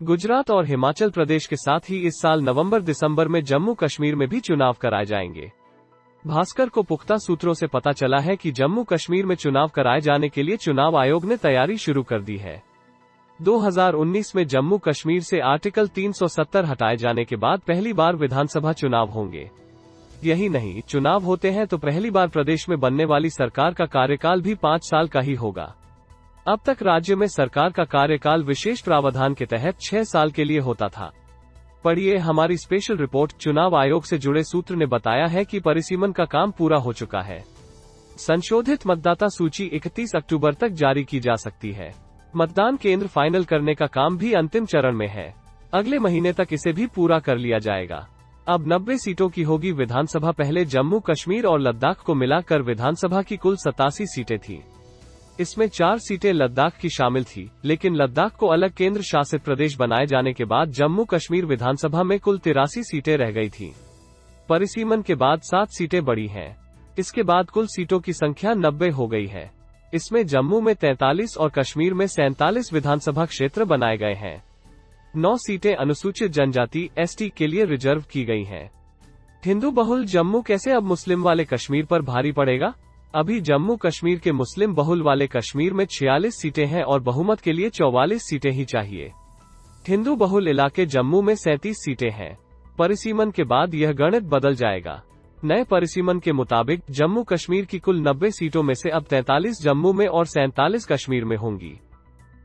गुजरात और हिमाचल प्रदेश के साथ ही इस साल नवंबर-दिसंबर में जम्मू कश्मीर में भी चुनाव कराए जाएंगे। भास्कर को पुख्ता सूत्रों से पता चला है कि जम्मू कश्मीर में चुनाव कराए जाने के लिए चुनाव आयोग ने तैयारी शुरू कर दी है। 2019 में जम्मू कश्मीर से आर्टिकल 370 हटाए जाने के बाद पहली बार विधानसभा चुनाव होंगे। यही नहीं, चुनाव होते हैं तो पहली बार प्रदेश में बनने वाली सरकार का कार्यकाल भी 5 साल का ही होगा। अब तक राज्य में सरकार का कार्यकाल विशेष प्रावधान के तहत 6 साल के लिए होता था। पढ़िए हमारी स्पेशल रिपोर्ट। चुनाव आयोग से जुड़े सूत्र ने बताया है कि परिसीमन का काम पूरा हो चुका है। संशोधित मतदाता सूची 31 अक्टूबर तक जारी की जा सकती है। मतदान केंद्र फाइनल करने का काम भी अंतिम चरण में है। अगले महीने तक इसे भी पूरा कर लिया जाएगा। अब 90 सीटों की होगी विधानसभा। पहले जम्मू कश्मीर और लद्दाख को मिलाकर विधानसभा की कुल 87 सीटें थी। इसमें 4 सीटें लद्दाख की शामिल थी, लेकिन लद्दाख को अलग केंद्र शासित प्रदेश बनाए जाने के बाद जम्मू कश्मीर विधानसभा में कुल 83 सीटें रह गई थी। परिसीमन के बाद 7 सीटें बढ़ी हैं। इसके बाद कुल सीटों की संख्या 90 हो गई है। इसमें जम्मू में 43 और कश्मीर में 47 विधानसभा क्षेत्र बनाए गए हैं। 9 सीटें अनुसूचित जनजाति (एसटी) के लिए रिजर्व की गई हैं। हिंदू बहुल जम्मू कैसे अब मुस्लिम वाले कश्मीर पर भारी पड़ेगा? अभी जम्मू कश्मीर के मुस्लिम बहुल वाले कश्मीर में 46 सीटें हैं और बहुमत के लिए 44 सीटें ही चाहिए। हिंदू बहुल इलाके जम्मू में 37 सीटें हैं। परिसीमन के बाद यह गणित बदल जाएगा। नए परिसीमन के मुताबिक जम्मू कश्मीर की कुल 90 सीटों में से अब 43 जम्मू में और 47 कश्मीर में होंगी।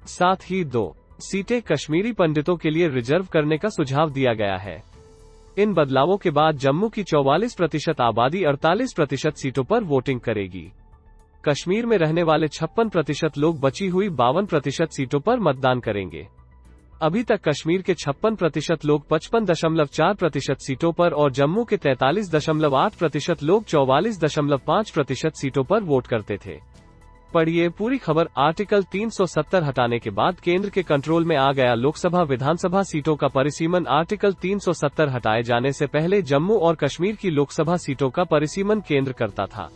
साथ ही 2 सीटें कश्मीरी पंडितों के लिए रिजर्व करने का सुझाव दिया गया है। इन बदलावों के बाद जम्मू की 44% आबादी 48% सीटों पर वोटिंग करेगी। कश्मीर में रहने वाले 56% लोग बची हुई 52% सीटों पर मतदान करेंगे। अभी तक कश्मीर के 56% लोग 55.4% सीटों पर और जम्मू के 43.8% लोग 44.5% सीटों पर वोट करते थे। पढ़िए पूरी खबर। आर्टिकल 370 हटाने के बाद केंद्र के कंट्रोल में आ गया लोकसभा विधानसभा सीटों का परिसीमन। आर्टिकल 370 हटाए जाने से पहले जम्मू और कश्मीर की लोकसभा सीटों का परिसीमन केंद्र करता था।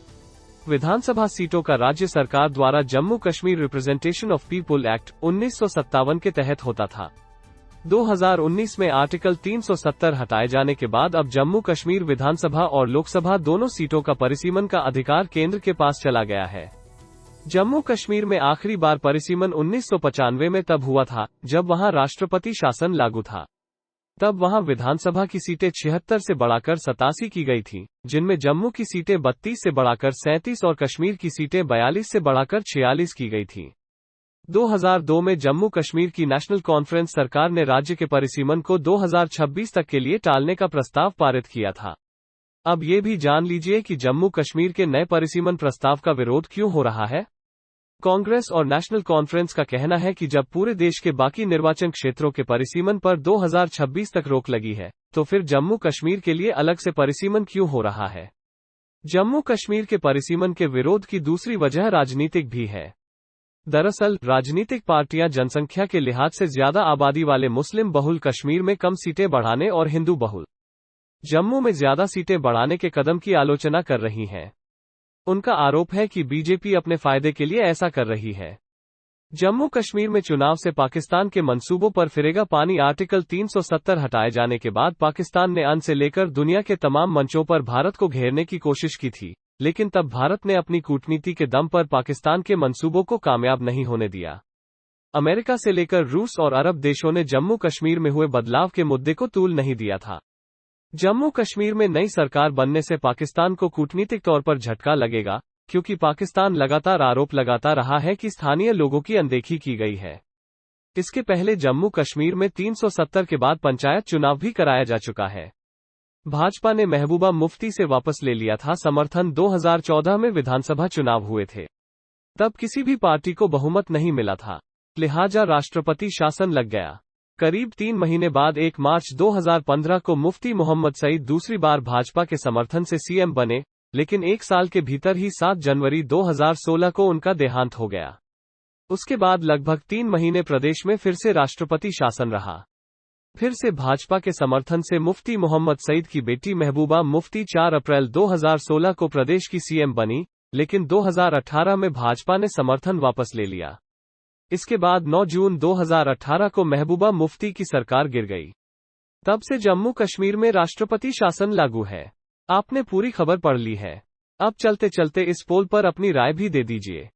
विधानसभा सीटों का राज्य सरकार द्वारा Jammu Kashmir representation of people act 1957 के तहत होता था। 2019 में आर्टिकल 370 हटाए जाने के बाद अब जम्मू कश्मीर विधानसभा और लोकसभा दोनों सीटों का परिसीमन का अधिकार केंद्र के पास चला गया है। जम्मू कश्मीर में आखिरी बार परिसीमन 1995 में तब हुआ था जब वहां राष्ट्रपति शासन लागू था। तब वहां विधानसभा की सीटें 76 से बढ़ाकर 87 की गई थीं, जिनमें जम्मू की सीटें 32 से बढ़ाकर 37 और कश्मीर की सीटें 42 से बढ़ाकर 46 की गई थीं। 2002 में जम्मू कश्मीर की नेशनल कॉन्फ्रेंस सरकार ने राज्य के परिसीमन को 2026 तक के लिए टालने का प्रस्ताव पारित किया था। अब ये भी जान लीजिए कि जम्मू कश्मीर के नए परिसीमन प्रस्ताव का विरोध क्यों हो रहा है। कांग्रेस और नेशनल कॉन्फ्रेंस का कहना है कि जब पूरे देश के बाकी निर्वाचन क्षेत्रों के परिसीमन पर 2026 तक रोक लगी है, तो फिर जम्मू कश्मीर के लिए अलग से परिसीमन क्यों हो रहा है। जम्मू कश्मीर के परिसीमन के विरोध की दूसरी वजह राजनीतिक भी है। दरअसल राजनीतिक पार्टियां जनसंख्या के लिहाज से ज्यादा आबादी वाले मुस्लिम बहुल कश्मीर में कम सीटें बढ़ाने और हिंदू बहुल जम्मू में ज्यादा सीटें बढ़ाने के कदम की आलोचना कर रही हैं। उनका आरोप है कि बीजेपी अपने फायदे के लिए ऐसा कर रही है। जम्मू कश्मीर में चुनाव से पाकिस्तान के मंसूबों पर फिरेगा पानी। आर्टिकल 370 हटाए जाने के बाद पाकिस्तान ने अन्न से लेकर दुनिया के तमाम मंचों पर भारत को घेरने की कोशिश की थी, लेकिन तब भारत ने अपनी कूटनीति के दम पर पाकिस्तान के मंसूबों को कामयाब नहीं होने दिया। अमेरिका से लेकर रूस और अरब देशों ने जम्मू कश्मीर में हुए बदलाव के मुद्दे को तूल नहीं दिया था। जम्मू कश्मीर में नई सरकार बनने से पाकिस्तान को कूटनीतिक तौर पर झटका लगेगा, क्योंकि पाकिस्तान लगातार आरोप लगाता रहा है कि स्थानीय लोगों की अनदेखी की गई है। इसके पहले जम्मू कश्मीर में 370 के बाद पंचायत चुनाव भी कराया जा चुका है। भाजपा ने महबूबा मुफ्ती से वापस ले लिया था समर्थन। 2014 में विधानसभा चुनाव हुए थे, तब किसी भी पार्टी को बहुमत नहीं मिला था, लिहाजा राष्ट्रपति शासन लग गया। करीब 3 महीने बाद 1 मार्च 2015 को मुफ्ती मोहम्मद सईद दूसरी बार भाजपा के समर्थन से सीएम बने, लेकिन 1 साल के भीतर ही 7 जनवरी 2016 को उनका देहांत हो गया। उसके बाद लगभग 3 महीने प्रदेश में फिर से राष्ट्रपति शासन रहा। फिर से भाजपा के समर्थन से मुफ्ती मोहम्मद सईद की बेटी महबूबा मुफ्ती 4 अप्रैल 2016 को प्रदेश की सीएम बनी, लेकिन 2018 में भाजपा ने समर्थन वापस ले लिया। इसके बाद 9 जून 2018 को महबूबा मुफ्ती की सरकार गिर गई। तब से जम्मू कश्मीर में राष्ट्रपति शासन लागू है। आपने पूरी खबर पढ़ ली है। अब चलते चलते इस पोल पर अपनी राय भी दे दीजिए।